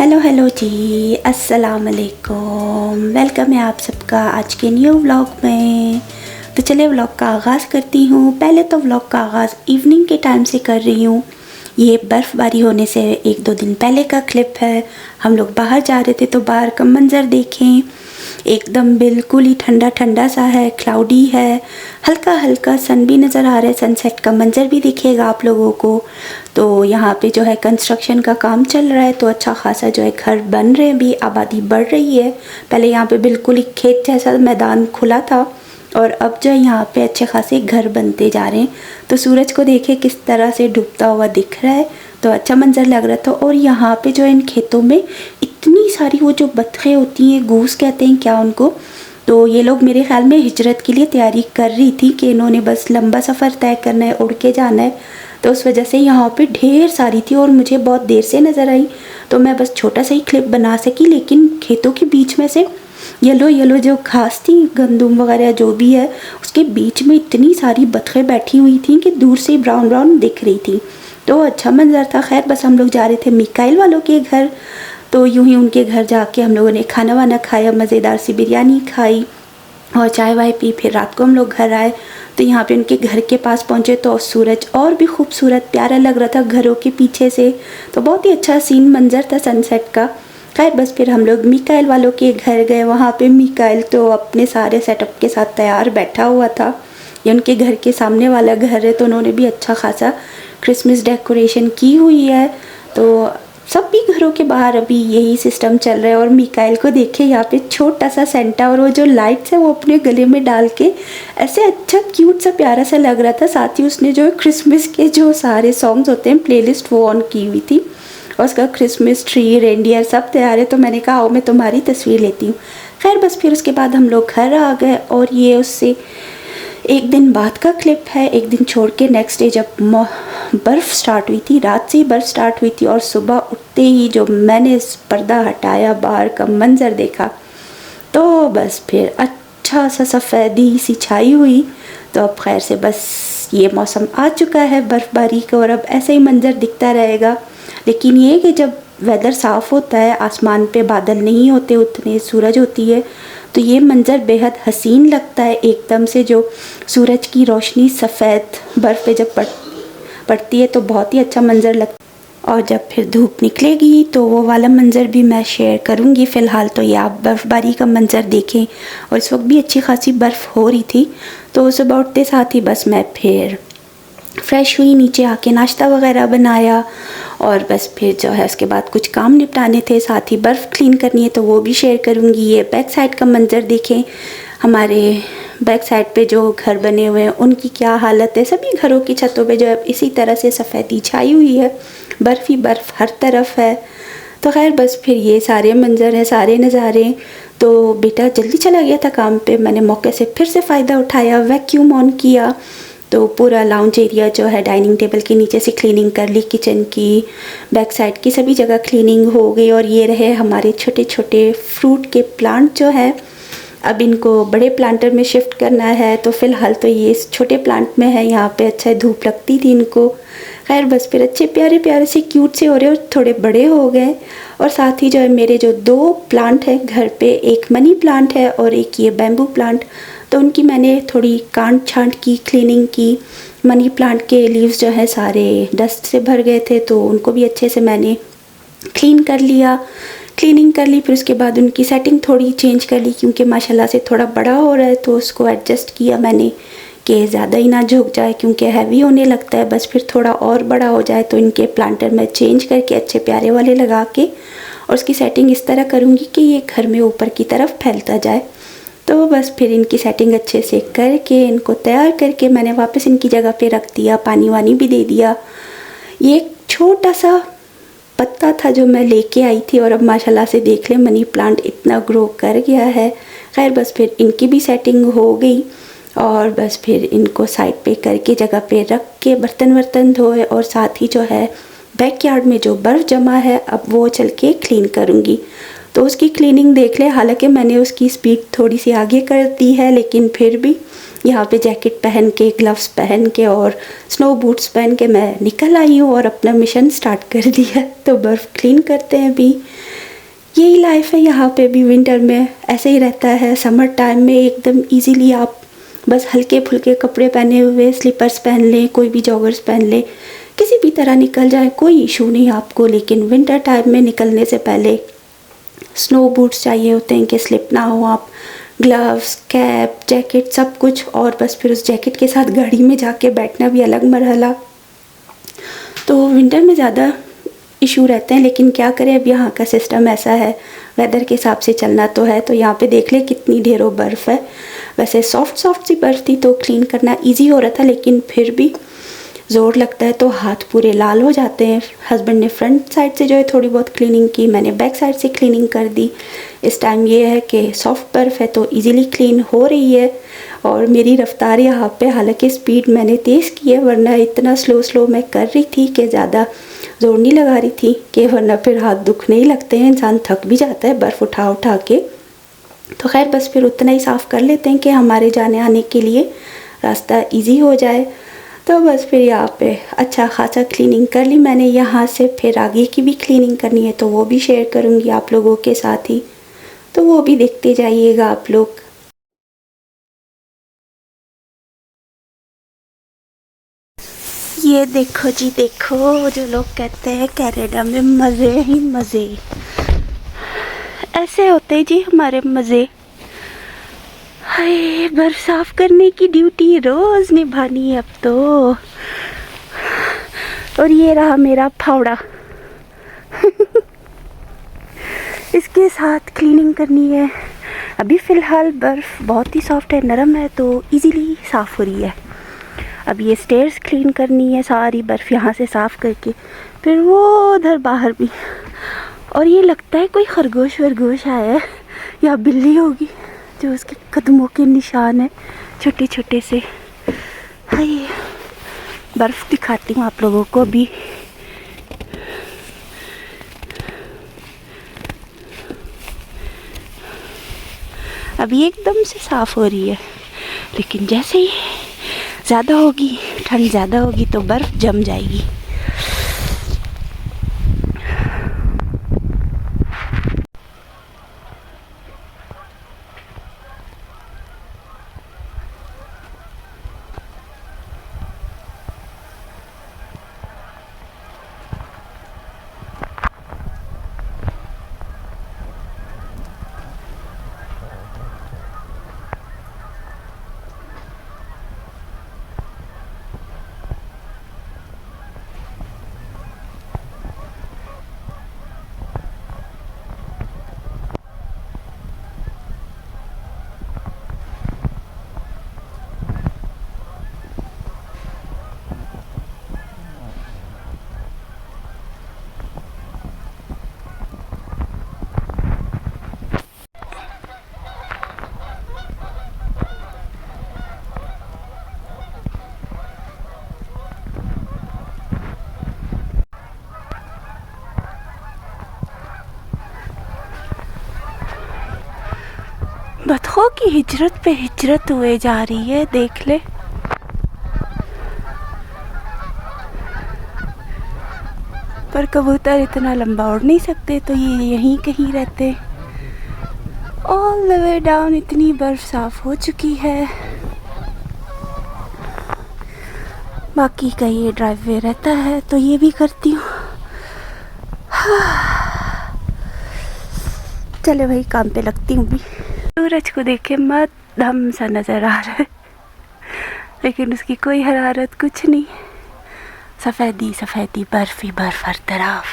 Hello hello जी, अस्सलाम वालेकुम। Welcome है आप सबका आज के न्यू व्लॉग में। तो चलिए व्लॉग का आगाज़ करती हूँ। पहले तो व्लॉग का आगाज़ इवनिंग के टाइम से कर रही हूँ। ये बर्फ़बारी होने से एक दो दिन पहले का क्लिप है। हम लोग बाहर जा रहे थे तो बाहर का मंज़र देखें। एकदम बिल्कुल ही ठंडा ठंडा सा है, क्लाउडी है, हल्का हल्का सन भी नज़र आ रहा है। सनसेट का मंज़र भी दिखेगा आप लोगों को। तो यहाँ पे जो है कंस्ट्रक्शन का काम चल रहा है, तो अच्छा खासा जो है घर बन रहे हैं, भी आबादी बढ़ रही है। पहले यहाँ पे बिल्कुल ही खेत जैसा मैदान खुला था और अब जो यहाँ पे अच्छे खासे घर बनते जा रहे हैं। तो सूरज को देखे किस तरह से डूबता हुआ दिख रहा है, तो अच्छा मंजर लग रहा था। और यहाँ पे जो इन खेतों में इतनी सारी वो जो बतखें होती हैं, गूस कहते हैं क्या उनको, तो ये लोग मेरे ख्याल में हिजरत के लिए तैयारी कर रही थी कि इन्होंने बस लंबा सफ़र तय करना है, उड़ के जाना है। तो उस वजह से यहाँ पे ढेर सारी थी और मुझे बहुत देर से नज़र आई, तो मैं बस छोटा सा ही क्लिप बना सकी। लेकिन खेतों के बीच में से येलो येलो जो घास थी, गंदुम वगैरह जो भी है, उसके बीच में इतनी सारी बतखें बैठी हुई थी कि दूर से ब्राउन ब्राउन दिख रही थी। तो अच्छा मंजर था। खैर बस हम लोग जा रहे थे मिकाइल वालों के घर, तो यूं ही उनके घर जाके हम लोगों ने खाना वाना खाया, मज़ेदार सी बिरयानी खाई और चाय वाय पी। फिर रात को हम लोग घर आए, तो यहाँ पे उनके घर के पास पहुँचे तो सूरज और भी खूबसूरत प्यारा लग रहा था घरों के पीछे से। तो बहुत ही अच्छा सीन मंजर था सनसेट का। खैर बस फिर हम लोग मिकाइल वालों के घर गए। वहाँ पे मिकाइल तो अपने सारे सेटअप के साथ तैयार बैठा हुआ था। ये उनके घर के सामने वाला घर है, तो उन्होंने भी अच्छा खासा क्रिसमस डेकोरेशन की हुई है। तो सभी घरों के बाहर अभी यही सिस्टम चल रहा है। और मिकाइल को देखे यहाँ पे छोटा सा सेंटा, और वो जो लाइट्स है वो अपने गले में डाल के ऐसे अच्छा क्यूट सा प्यारा सा लग रहा था। साथ ही उसने जो क्रिसमस के जो सारे सॉन्ग्स होते हैं प्लेलिस्ट वो ऑन की हुई थी, और उसका क्रिसमस ट्री, रेनडियर सब तैयार है। तो मैंने कहा आओ मैं तुम्हारी तस्वीर लेती हूँ। खैर बस फिर उसके बाद हम लोग घर आ गए, और ये उससे एक दिन बाद का क्लिप है। एक दिन छोड़ के नेक्स्ट डे जब बर्फ़ स्टार्ट हुई थी, रात से ही बर्फ़ स्टार्ट हुई थी, और सुबह उठते ही जो मैंने पर्दा हटाया, बाहर का मंज़र देखा, तो बस फिर अच्छा सा सफ़ेदी सी छाई हुई। तो अब खैर से बस ये मौसम आ चुका है बर्फ़बारी का, और अब ऐसे ही मंज़र दिखता रहेगा। लेकिन ये कि जब वेदर साफ़ होता है, आसमान पे बादल नहीं होते, उतने सूरज होती है, तो ये मंज़र बेहद हसीन लगता है। एकदम से जो सूरज की रोशनी सफ़ेद बर्फ़ पे जब पड़ती है तो बहुत ही अच्छा मंज़र लगता है। और जब फिर धूप निकलेगी तो वो वाला मंज़र भी मैं शेयर करूँगी। फ़िलहाल तो ये आप बर्फ़बारी का मंज़र देखें। और इस वक्त भी अच्छी खासी बर्फ़ हो रही थी, तो सुबह उठते साथ ही बस मैं फिर फ्रेश हुई, नीचे आके नाश्ता वगैरह बनाया, और बस फिर जो है उसके बाद कुछ काम निपटाने थे, साथ ही बर्फ़ क्लीन करनी है तो वो भी शेयर करूँगी। ये बैक साइड का मंज़र देखें, हमारे बैक साइड पे जो घर बने हुए हैं उनकी क्या हालत है। सभी घरों की छतों पे जो है इसी तरह से सफ़ेदी छाई हुई है, बर्फ़ ही बर्फ़ हर तरफ है। तो खैर बस फिर ये सारे मंज़र हैं, सारे नज़ारे। तो बेटा जल्दी चला गया था काम पे, मैंने मौके से फिर से फ़ायदा उठाया, वैक्यूम ऑन किया, तो पूरा लाउंज एरिया जो है डाइनिंग टेबल के नीचे से क्लीनिंग कर ली, किचन की, बैक साइड की सभी जगह क्लीनिंग हो गई। और ये रहे हमारे छोटे छोटे फ्रूट के प्लांट जो है, अब इनको बड़े प्लांटर में शिफ्ट करना है। तो फ़िलहाल तो ये इस छोटे प्लांट में है, यहाँ पे अच्छा धूप लगती थी इनको। खैर बस फिर अच्छे प्यारे प्यारे से क्यूट से हो रहे, और थोड़े बड़े हो गए। और साथ ही जो है मेरे जो दो प्लांट हैं घर पे, एक मनी प्लांट है और एक ये बैम्बू प्लांट, तो उनकी मैंने थोड़ी कांट छांट की, क्लीनिंग की। मनी प्लांट के लीव्स जो है सारे डस्ट से भर गए थे, तो उनको भी अच्छे से मैंने क्लीन कर लिया, क्लीनिंग कर ली। फिर उसके बाद उनकी सेटिंग थोड़ी चेंज कर ली, क्योंकि माशाल्लाह से थोड़ा बड़ा हो रहा है, तो उसको एडजस्ट किया मैंने कि ज़्यादा ही ना झुक जाए, क्योंकि हैवी होने लगता है। बस फिर थोड़ा और बड़ा हो जाए तो इनके प्लांटर में चेंज करके अच्छे प्यारे वाले लगा के, और उसकी सेटिंग इस तरह करूँगी कि ये घर में ऊपर की तरफ फैलता जाए। तो बस फिर इनकी सेटिंग अच्छे से करके, इनको तैयार करके मैंने वापस इनकी जगह पे रख दिया, पानी वानी भी दे दिया। ये एक छोटा सा पत्ता था जो मैं लेके आई थी, और अब माशाल्लाह से देख ले मनी प्लांट इतना ग्रो कर गया है। खैर बस फिर इनकी भी सेटिंग हो गई, और बस फिर इनको साइड पे करके जगह पे रख के बर्तन वर्तन धोए, और साथ ही जो है बैकयार्ड में जो बर्फ़ जमा है अब वो चल के क्लीन करूँगी। तो उसकी क्लीनिंग देख ले, हालांकि मैंने उसकी स्पीड थोड़ी सी आगे कर दी है, लेकिन फिर भी यहाँ पे जैकेट पहन के, ग्लव्स पहन के और स्नो बूट्स पहन के मैं निकल आई हूँ और अपना मिशन स्टार्ट कर दिया। तो बर्फ़ क्लीन करते हैं अभी। यही लाइफ है यहाँ पे भी। विंटर में ऐसे ही रहता है। समर टाइम में एकदम इजीली आप बस हल्के फुल्के कपड़े पहने हुए, स्लीपर्स पहन लें, कोई भी जॉगर्स पहन लें, किसी भी तरह निकल जाए, कोई इशू नहीं आपको। लेकिन विंटर टाइम में निकलने से पहले स्नो बूट्स चाहिए होते हैं कि स्लिप ना हो आप, ग्लव्स, कैप, जैकेट, सब कुछ। और बस फिर उस जैकेट के साथ गाड़ी में जाके बैठना भी अलग मरहला। तो विंटर में ज़्यादा इशू रहते हैं, लेकिन क्या करें, अब यहाँ का सिस्टम ऐसा है, वेदर के हिसाब से चलना तो है। तो यहाँ पे देख ले कितनी ढेरों बर्फ़ है। वैसे सॉफ्ट सॉफ्ट सी बर्फ़ थी तो क्लीन करना इजी हो रहा था, लेकिन फिर भी ज़ोर लगता है तो हाथ पूरे लाल हो जाते हैं। हस्बैंड ने फ्रंट साइड से जो है थोड़ी बहुत क्लीनिंग की, मैंने बैक साइड से क्लीनिंग कर दी। इस टाइम ये है कि सॉफ्ट बर्फ़ है तो इजीली क्लीन हो रही है। और मेरी रफ़्तार यहाँ पे, हालांकि स्पीड मैंने तेज़ की है, वरना इतना स्लो मैं कर रही थी कि ज़्यादा ज़ोर नहीं लगा रही थी, कि वरना फिर हाथ दुखने ही लगते हैं, इंसान थक भी जाता है बर्फ़ उठा उठा के। तो खैर बस फिर उतना ही साफ़ कर लेते हैं कि हमारे जाने आने के लिए रास्ता इजी हो जाए। तो बस फिर यहाँ पे अच्छा खासा क्लीनिंग कर ली मैंने यहाँ से। फिर आगे की भी क्लीनिंग करनी है तो वो भी शेयर करूँगी आप लोगों के साथ ही, तो वो भी देखते जाइएगा आप लोग। ये देखो जी देखो, जो लोग कहते हैं कनाडा में मज़े ही मज़े, ऐसे होते हैं जी हमारे मज़े। हाय, बर्फ साफ करने की ड्यूटी रोज़ निभानी है अब तो। और ये रहा मेरा फावड़ा इसके साथ क्लीनिंग करनी है। अभी फ़िलहाल बर्फ़ बहुत ही सॉफ्ट है, नरम है, तो इजीली साफ़ हो रही है। अब ये स्टेयर्स क्लीन करनी है, सारी बर्फ़ यहाँ से साफ़ करके, फिर वो उधर बाहर भी। और ये लगता है कोई खरगोश वरगोश आया है या बिल्ली होगी, जो उसके कदमों के निशान है छोटे छोटे से। हाय, बर्फ़ दिखाती हूँ आप लोगों को भी। अभी एकदम से साफ़ हो रही है, लेकिन जैसे ही ज़्यादा होगी, ठंड ज़्यादा होगी तो बर्फ़ जम जाएगी। बतखों की हिजरत पे हिजरत हुए जा रही है, देख ले। पर कबूतर इतना लंबा उड़ नहीं सकते, तो ये यहीं कहीं रहते। ऑल द वे डाउन इतनी बर्फ साफ हो चुकी है, बाकी का ये ड्राइववे रहता है तो ये भी करती हूँ। चलो भाई, काम पे लगती हूँ भी। सूरज को देखे मत धम सा नज़र आ रहा है, लेकिन उसकी कोई हरारत कुछ नहीं। सफ़ेदी सफ़ेदी, बर्फ़ ही बर्फ़ हर तरफ।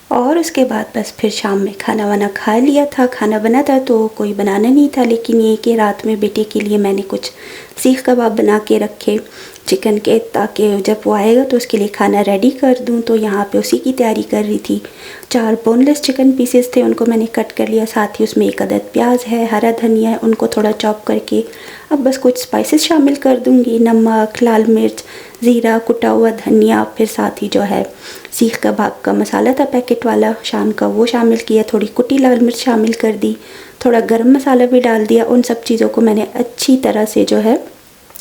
और उसके बाद बस फिर शाम में खाना वाना खा लिया था। खाना बना था तो कोई बनाना नहीं था, लेकिन ये कि रात में बेटे के लिए मैंने कुछ सीख कबाब बना के रखे चिकन के, ताकि जब वो आएगा तो उसके लिए खाना रेडी कर दूं। तो यहाँ पे उसी की तैयारी कर रही थी। 4 बोनलेस चिकन पीसेस थे, उनको मैंने कट कर लिया। साथ ही उसमें 1 अदद प्याज है, हरा धनिया है, उनको थोड़ा चॉप करके अब बस कुछ स्पाइसेस शामिल कर दूँगी, नमक, लाल मिर्च, ज़ीरा, कुटा हुआ धनिया, फिर साथ ही जो है सीख कबाब का मसाला था पैकेट वाला शान का, वो शामिल किया, थोड़ी कुटी लाल मिर्च शामिल कर दी, थोड़ा गरम मसाला भी डाल दिया। उन सब चीज़ों को मैंने अच्छी तरह से जो है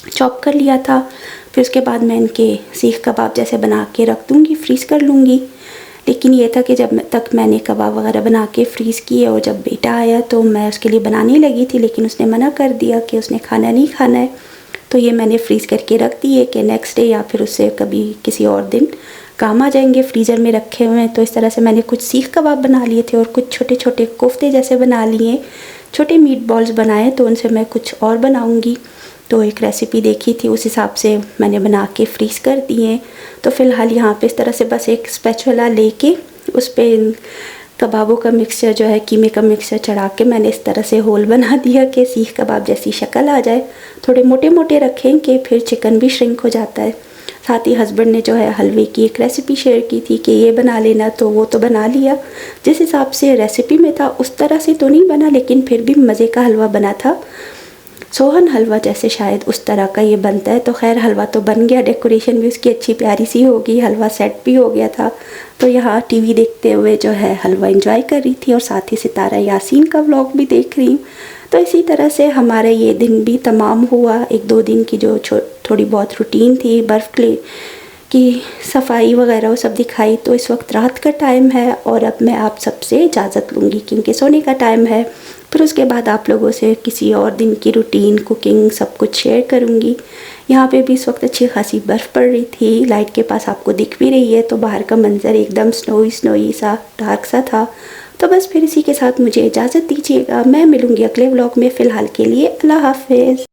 चॉप कर लिया था। फिर उसके बाद मैं इनके सीख कबाब जैसे बना के रख दूँगी, फ्रीज़ कर लूँगी। लेकिन ये था कि जब तक मैंने कबाब वगैरह बना के फ्रीज़ किए और जब बेटा आया तो मैं उसके लिए बनाने लगी थी, लेकिन उसने मना कर दिया कि उसने खाना नहीं खाना है। तो ये मैंने फ्रीज़ करके रख दिए कि नेक्स्ट डे या फिर उससे कभी किसी और दिन काम आ जाएंगे। फ्रीज़र में रखे हुए हैं। तो इस तरह से मैंने कुछ सीख कबाब बना लिए थे और कुछ छोटे छोटे कोफ्ते जैसे बना लिए, छोटे मीट बॉल्स बनाए, तो उनसे मैं कुछ और बनाऊंगी। तो एक रेसिपी देखी थी, उस हिसाब से मैंने बना के फ्रीज़ कर दिए। तो फ़िलहाल यहाँ पे इस तरह से बस एक स्पैचुला लेके उस पर कबाबों का मिक्सचर जो है, कीमे का मिक्सचर चढ़ा के मैंने इस तरह से होल बना दिया कि सीख कबाब जैसी शक्ल आ जाए। थोड़े मोटे मोटे रखें कि फिर चिकन भी श्रिंक हो जाता है। साथ ही हस्बैंड ने जो है हलवे की एक रेसिपी शेयर की थी कि ये बना लेना, तो वो तो बना लिया। जिस हिसाब से रेसिपी में था उस तरह से तो नहीं बना, लेकिन फिर भी मज़े का हलवा बना था। सोहन हलवा जैसे शायद उस तरह का ये बनता है। तो खैर हलवा तो बन गया, डेकोरेशन भी उसकी अच्छी प्यारी सी होगी, हलवा सेट भी हो गया था। तो यहाँ टीवी देखते हुए जो है हलवा एंजॉय कर रही थी और साथ ही सितारा यासीन का व्लॉग भी देख रही हूँ। तो इसी तरह से हमारा ये दिन भी तमाम हुआ। एक दो दिन की जो थोड़ी बहुत रूटीन थी, बर्फ़ की सफाई वगैरह वो सब दिखाई। तो इस वक्त रात का टाइम है और अब मैं आप सबसे इजाज़त लूँगी क्योंकि सोने का टाइम है। फिर उसके बाद आप लोगों से किसी और दिन की रूटीन, कुकिंग सब कुछ शेयर करूँगी। यहाँ पे भी इस वक्त अच्छी खासी बर्फ़ पड़ रही थी, लाइट के पास आपको दिख भी रही है। तो बाहर का मंज़र एकदम स्नोई सा, डार्क सा था। तो बस फिर इसी के साथ मुझे इजाज़त दीजिएगा। मैं मिलूँगी अगले व्लॉग में। फ़िलहाल के लिए अल्लाह हाफ़िज़।